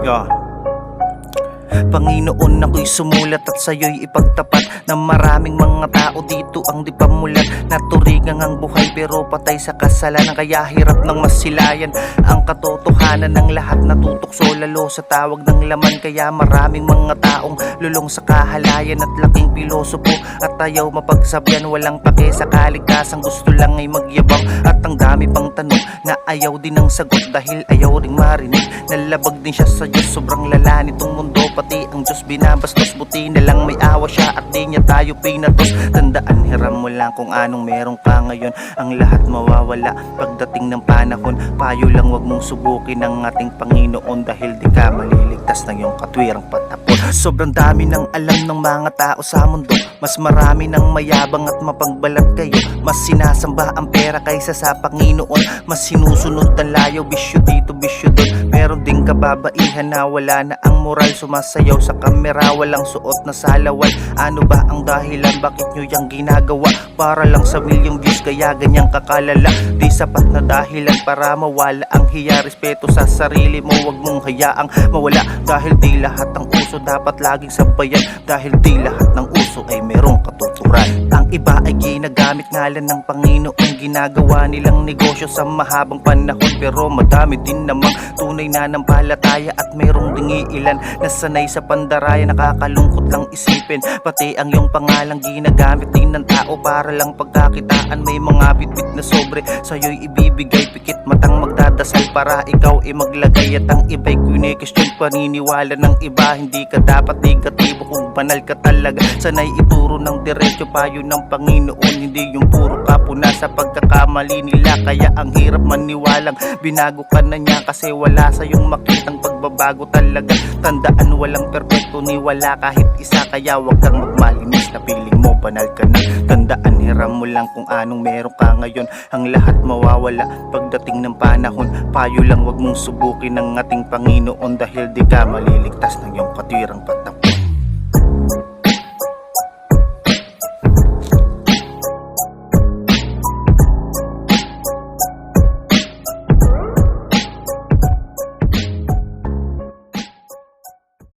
Yeah. Panginoon, ako'y sumulat at sa'yo'y ipagtapat na maraming mga tao dito ang di pamulat. Naturigang ang buhay pero patay sa kasalanan, kaya hirap ng masilayan ang katotohanan ng lahat. Natutokso lalo sa tawag ng laman, kaya maraming mga taong lulong sa kahalayan at laking pilosopo at ayaw mapagsabihan. Walang pake sa kaligtasan, gusto lang ay magyabang, at ang dami pang tanong na ayaw din ng sagot dahil ayaw ring marinig. Nalabag din siya sa Diyos, sobrang lala nitong mundo, pati ang Diyos binabastos. Buti na lang may awa siya at di niya tayo pinatos. Tandaan, hiram mo lang kung anong meron ka ngayon, ang lahat mawawala pagdating ng panahon. Payo lang, wag mong subukin ang ating Panginoon dahil di ka maliligtas ng iyong katwirang patapon. Sobrang dami ng alam ng mga tao sa mundo, mas marami ng mayabang at mapagbalat kayo. Mas sinasamba ang pera kaysa sa Panginoon, mas sinusunod ang layo, bisyo dito bisyo doon. Meron ding kababaihan na wala na ang moral, sumasayaw sa kamera, walang suot na salawal. Ano ba ang dahilan, bakit nyo yung ginagawa? Para lang sa milyong views, kaya ganyang kakalala. Di sapat na dahilan para mawala ang hiya. Respeto sa sarili mo, wag mong hayaang mawala, dahil di lahat ng uso dapat laging sabayan, dahil di lahat ng uso ay merong katuturan. Ang iba ay ginagamit ngalan ng Panginoon, ginagawa nilang negosyo sa mahabang panahon, pero madami din namang tunay na nampalataya at mayroong ding ilan na sanay sa pandaraya. Nakakalungkot lang isipin, pati ang iyong pangalang ginagamit din ng tao para lang pagkakitaan. May mga bitbit na sobre sa'yo'y ibibigay, pikit matang magdadasal para ikaw ay maglagay, at ang iba'y kune-question paniniwala ng iba. Hindi ka dapat negatibo kung banal ka talaga, sanay ituro ng diretso payo ng Panginoon, hindi yung puro kapuna sa pagkakamali nila. Kaya ang hirap maniwalang binago ka na niya, kasi wala sa iyong makitang pagbabago talaga. Tandaan, walang perpekto ni wala kahit isa, kaya wag kang magmalinis na piling mo banal ka na. Tandaan, hiram mo lang kung anong meron ka ngayon, ang lahat mawawala pagdating ng panahon. Payo lang, wag mong subukin ng ating Panginoon dahil di ka maliligtas ng iyong katwirang patapon.